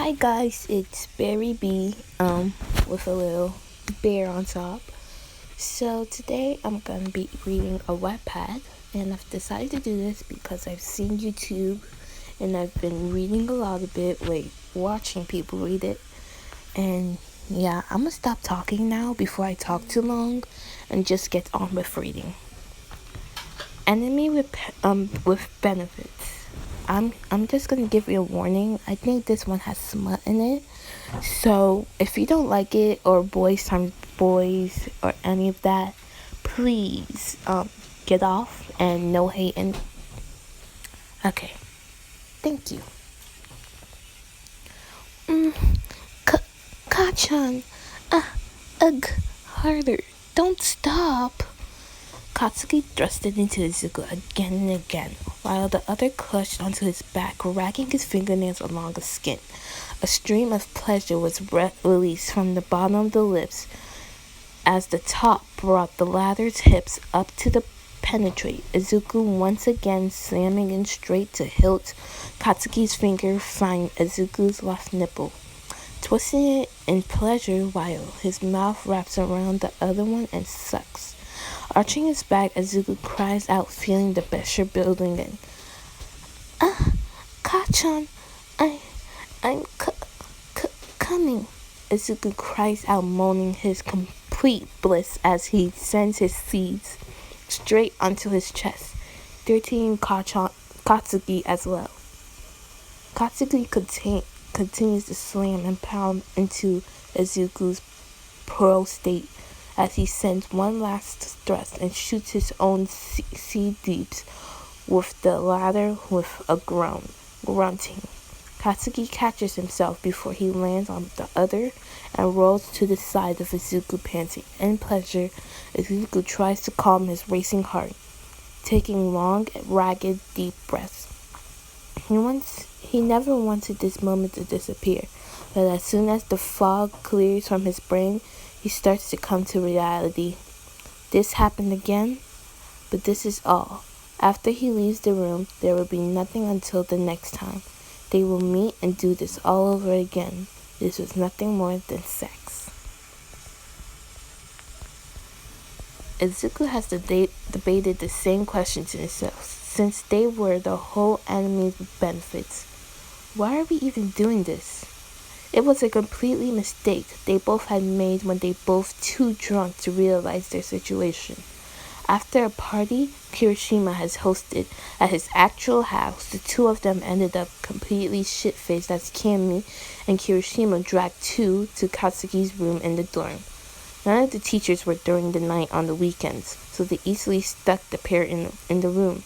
Hi guys, it's Berry B with a little bear on top. So today I'm gonna be reading a webpad, and I've decided to do this because I've seen YouTube and I've been reading a lot of it, watching people read it. And yeah, I'm gonna stop talking now before I talk too long and just get on with reading. Enemy with benefits. I'm just gonna give you a warning. I think this one has smut in it. So if you don't like it, or boys times boys or any of that, please get off and no hating. Okay. Thank you. Kachan. Ugh, harder. Don't stop. Katsuki thrusted into Izuku again and again, while the other clutched onto his back, ragging his fingernails along the skin. A stream of pleasure was released from the bottom of the lips as the top brought the latter's hips up to the penetrate. Izuku once again slamming in straight to hilt. Katsuki's finger find Izuku's left nipple, twisting it in pleasure while his mouth wraps around the other one and sucks. Arching his back, Izuku cries out, feeling the pressure building in. Kachan, I'm coming. Izuku cries out, moaning his complete bliss as he sends his seeds straight onto his chest, dirtying Katsuki as well. Katsuki continues to slam and pound into Izuku's prostate as he sends one last thrust and shoots his own seed deeps with the latter with a grunting. Katsuki catches himself before he lands on the other and rolls to the side of Izuku, panting. In pleasure, Izuku tries to calm his racing heart, taking long, ragged, deep breaths. He never wanted this moment to disappear, but as soon as the fog clears from his brain, he starts to come to reality. This happened again, but this is all. After he leaves the room, there will be nothing until the next time. They will meet and do this all over again. This was nothing more than sex. Izuku has debated the same question to himself, since they were the whole enemies with benefits. Why are we even doing this? It was a completely mistake they both had made when they both too drunk to realize their situation. After a party Kirishima has hosted at his actual house, the two of them ended up completely shit-faced as Kami and Kirishima dragged to Katsuki's room in the dorm. None of the teachers were during the night on the weekends, so they easily stuck the pair in the room.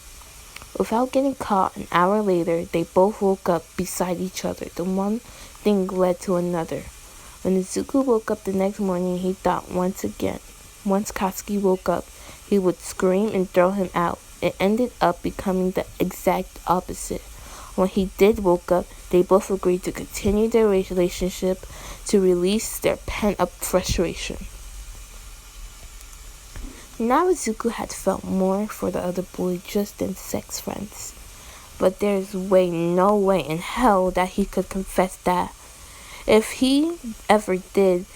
Without getting caught, an hour later, they both woke up beside each other. The one thing led to another. When Izuku woke up the next morning, he thought once Katsuki woke up, he would scream and throw him out. It ended up becoming the exact opposite. When he did woke up, they both agreed to continue their relationship to release their pent-up frustration. Now Izuku had felt more for the other boy just than sex friends. But there's no way in hell that he could confess that. If he ever did,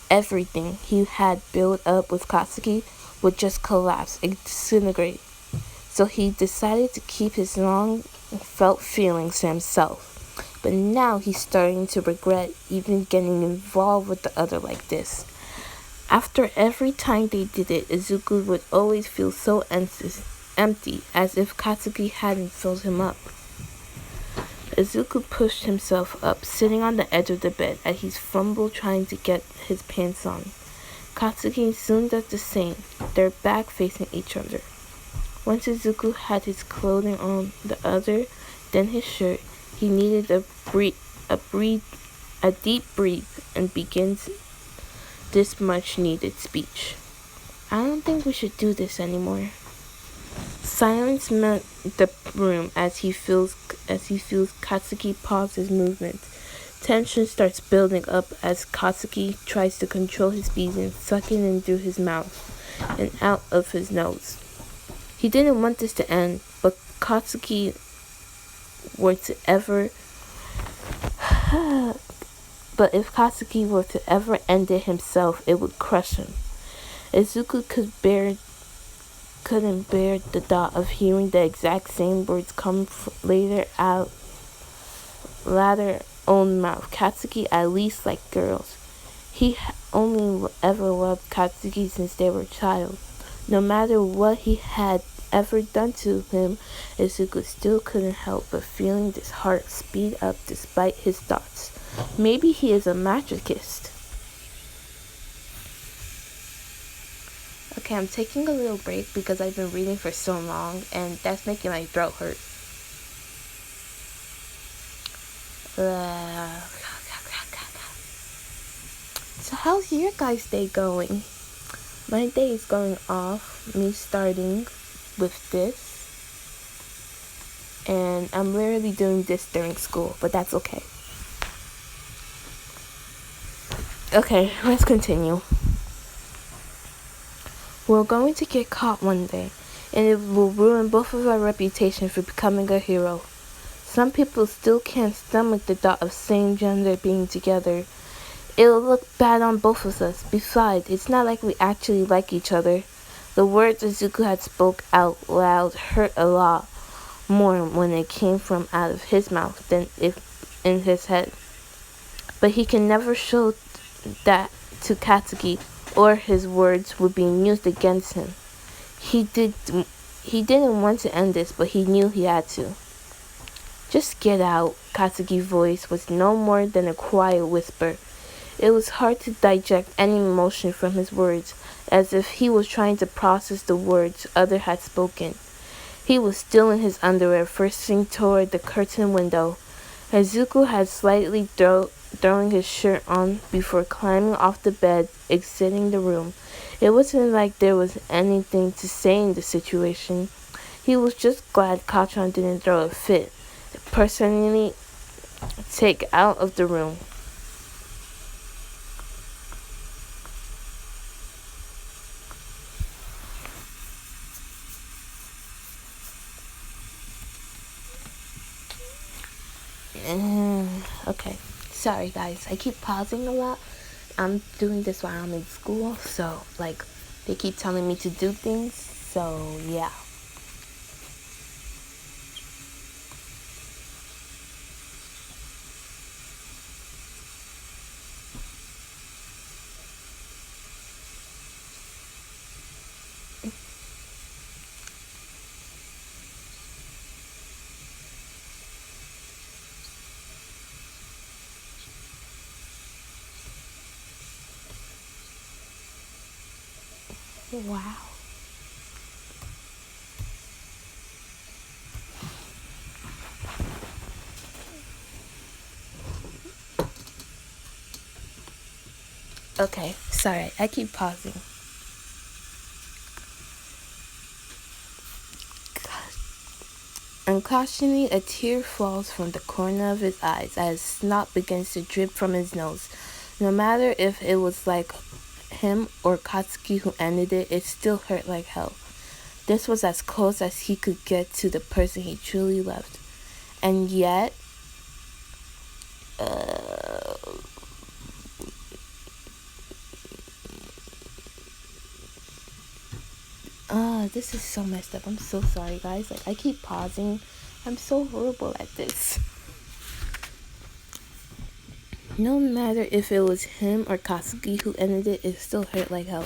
everything he had built up with Katsuki would just collapse and disintegrate. So he decided to keep his long-felt feelings to himself. But now he's starting to regret even getting involved with the other like this. After every time they did it, Izuku would always feel so empty, as if Katsuki hadn't filled him up. Izuku pushed himself up, sitting on the edge of the bed as he fumbled trying to get his pants on. Katsuki soon does the same, their back facing each other. Once Izuku had his clothing on the other, then his shirt, he needed a deep breath and begins this much needed speech. I don't think we should do this anymore. Silence met the room as he feels Katsuki pause his movement. Tension starts building up as Katsuki tries to control his breathing, sucking in through his mouth and out of his nose. He didn't want this to end, but Katsuki were to ever But if Katsuki were to ever end it himself, it would crush him. Izuku couldn't bear the thought of hearing the exact same words come latter own mouth. Katsuki at least liked girls. He only ever loved Katsuki since they were a child. No matter what he had ever done to him, Izuku still couldn't help but feeling his heart speed up despite his thoughts. Maybe he is a masochist. Okay, I'm taking a little break because I've been reading for so long and that's making my throat hurt. So how's your guys' day going? My day is going off, me starting with this. And I'm literally doing this during school, but that's okay. Okay, let's continue. We're going to get caught one day, and it will ruin both of our reputation for becoming a hero. Some people still can't stomach the thought of same gender being together. It'll look bad on both of us. Besides, it's not like we actually like each other. The words Izuku had spoke out loud hurt a lot more when it came from out of his mouth than if in his head. But he can never show that to Katsuki, or his words would be used against him. He didn't want to end this, but he knew he had to. Just get out. Katsuki's voice was no more than a quiet whisper. It was hard to digest any emotion from his words, as if he was trying to process the words other had spoken. He was still in his underwear, facing toward the curtain window. Izuku had slightly throwing his shirt on before climbing off the bed, exiting the room. It wasn't like there was anything to say in the situation. He was just glad Kachan didn't throw a fit. Personally, take out of the room. Okay, sorry guys, I keep pausing a lot. I'm doing this while I'm in school, so like they keep telling me to do things, so yeah. Wow. Okay, sorry, I keep pausing. Unconsciously, a tear falls from the corner of his eyes as snot begins to drip from his nose. No matter if it was like him or Katsuki who ended it, it still hurt like hell. This was as close as he could get to the person he truly loved. And yet, this is so messed up. I'm so sorry, guys. Like, I keep pausing. I'm so horrible at this. No matter if it was him or Katsuki who ended it, it still hurt like hell.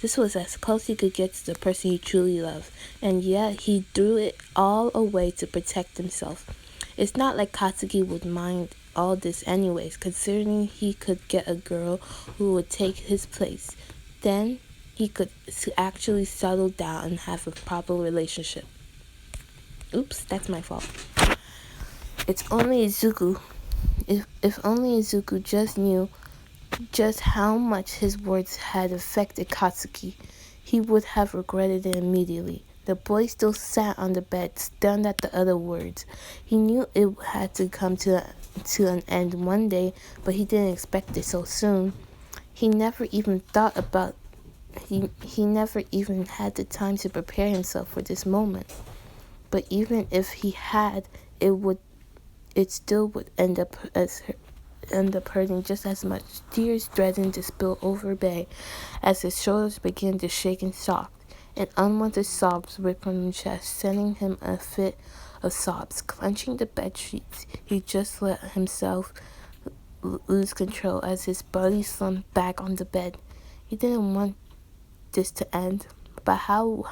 This was as close he could get to the person he truly loved, and yet he threw it all away to protect himself. It's not like Katsuki would mind all this anyways, considering he could get a girl who would take his place. Then he could actually settle down and have a proper relationship. Oops, that's my fault. It's only Izuku. If only Izuku just knew just how much his words had affected Katsuki, he would have regretted it immediately. The boy still sat on the bed, stunned at the other words. He knew it had to come to an end one day, but he didn't expect it so soon. He never even thought about he never even had the time to prepare himself for this moment. But even if he had, it still would end up as end up hurting just as much, tears threatened to spill over Bay as his shoulders began to shake and sock, and unwanted sobs ripped from his chest, sending him a fit of sobs. Clenching the bed sheets, he just let himself lose control as his body slumped back on the bed. He didn't want this to end, but how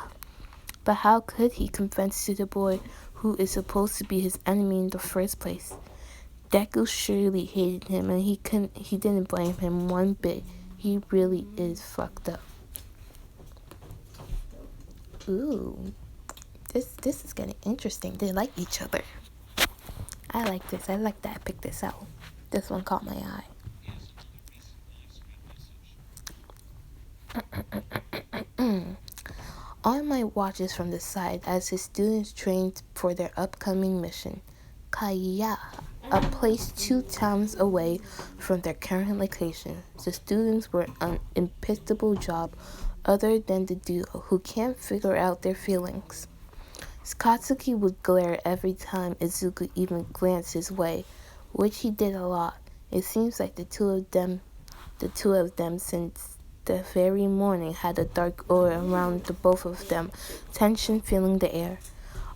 could he confess to the boy who is supposed to be his enemy in the first place? Deku surely hated him, and he didn't blame him one bit. He really is fucked up. Ooh, this is getting interesting. They like each other. I like this. I like that I picked this out. This one caught my eye. All Might watches from the side as his students trained for their upcoming mission, Kaya, a place 2 towns away from their current location. The students were an impossible job other than the duo who can't figure out their feelings. Katsuki would glare every time Izuku even glanced his way, which he did a lot. It seems like the two of them since the very morning had a dark aura around the both of them, tension filling the air.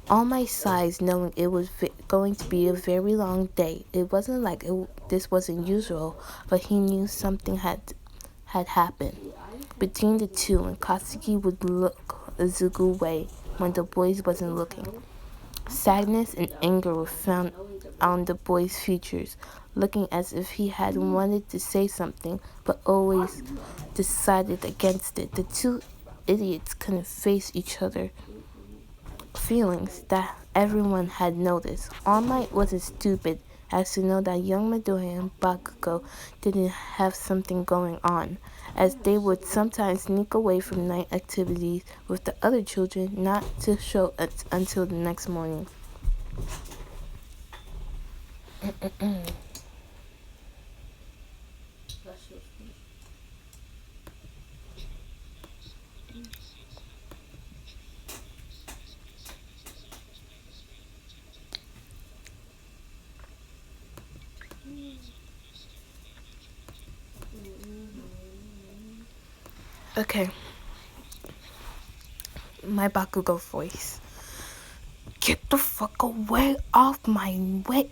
All Might sighs knowing it was going to be a very long day. It wasn't like this wasn't usual, but he knew something had happened between the two, and Katsuki would look Izuku way when the boys wasn't looking. Sadness and anger were found on the boy's features, looking as if he had wanted to say something, but always decided against it. The two idiots couldn't face each other. Feelings that everyone had noticed. All Might wasn't stupid as to know that young Midoriya and Bakugo didn't have something going on, as they would sometimes sneak away from night activities with the other children, not to show it until the next morning. Okay. My Bakugo voice. Get the fuck away off my way.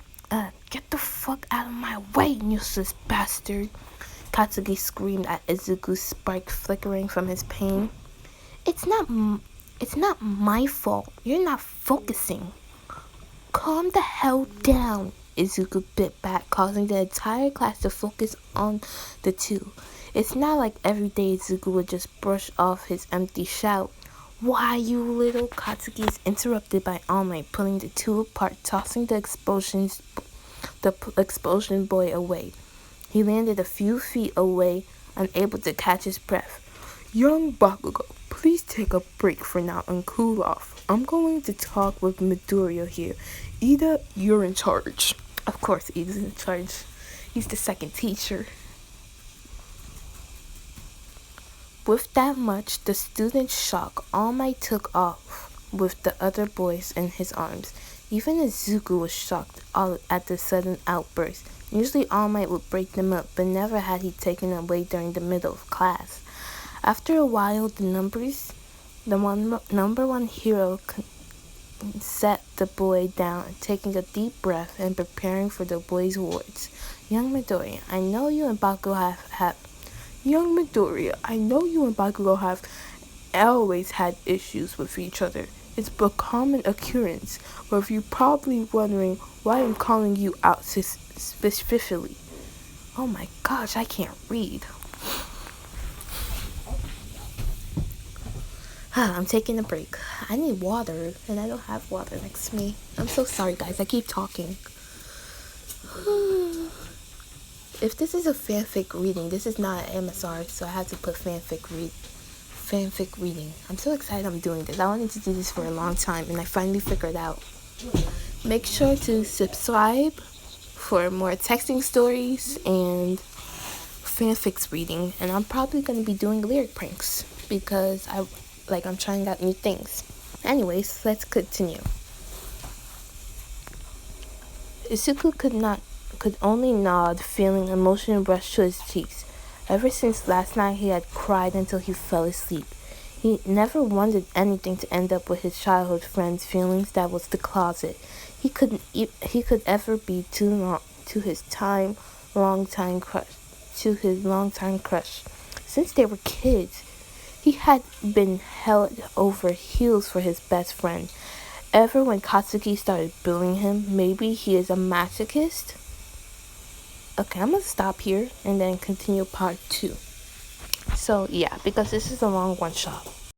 Get the fuck out of my way, useless bastard. Katsuki screamed at Izuku's spark flickering from his pain. It's not my fault. You're not focusing. Calm the hell down, Izuku bit back, causing the entire class to focus on the two. It's not like every day Izuku would just brush off his empty shout. Why, you little... Katsuki is interrupted by All Might, pulling the two apart, tossing the explosion boy away. He landed a few feet away, unable to catch his breath. Young Bakugo, please take a break for now and cool off. I'm going to talk with Midoriya here. Ida, you're in charge. Of course, Ida's in charge. He's the second teacher. With that much, the student's shock, All Might took off with the other boys in his arms. Even Izuku was shocked at the sudden outburst. Usually All Might would break them up, but never had he taken away during the middle of class. After a while, the number one hero set the boy down, taking a deep breath and preparing for the boy's words. Young Midoriya, I know you and Bakugo have always had issues with each other. It's a common occurrence, but you're probably wondering why I'm calling you out specifically. Oh my gosh, I can't read. I'm taking a break. I need water, and I don't have water next to me. I'm so sorry, guys. I keep talking. If this is a fanfic reading, this is not an MSR, so I have to put fanfic reading. I'm so excited I'm doing this. I wanted to do this for a long time, and I finally figured it out. Make sure to subscribe for more texting stories and fanfics reading. And I'm probably going to be doing lyric pranks because I'm trying out new things. Anyways, let's continue. Izuku could only nod, feeling emotion rush to his cheeks. Ever since last night he had cried until he fell asleep. He never wanted anything to end up with his childhood friend's feelings. That was the closet. He could ever be too long to his long-time crush. Since they were kids, he had been held over heels for his best friend. Ever when Katsuki started bullying him, maybe he is a masochist? Okay, I'm gonna stop here and then continue part 2. So yeah, because this is a long one shot.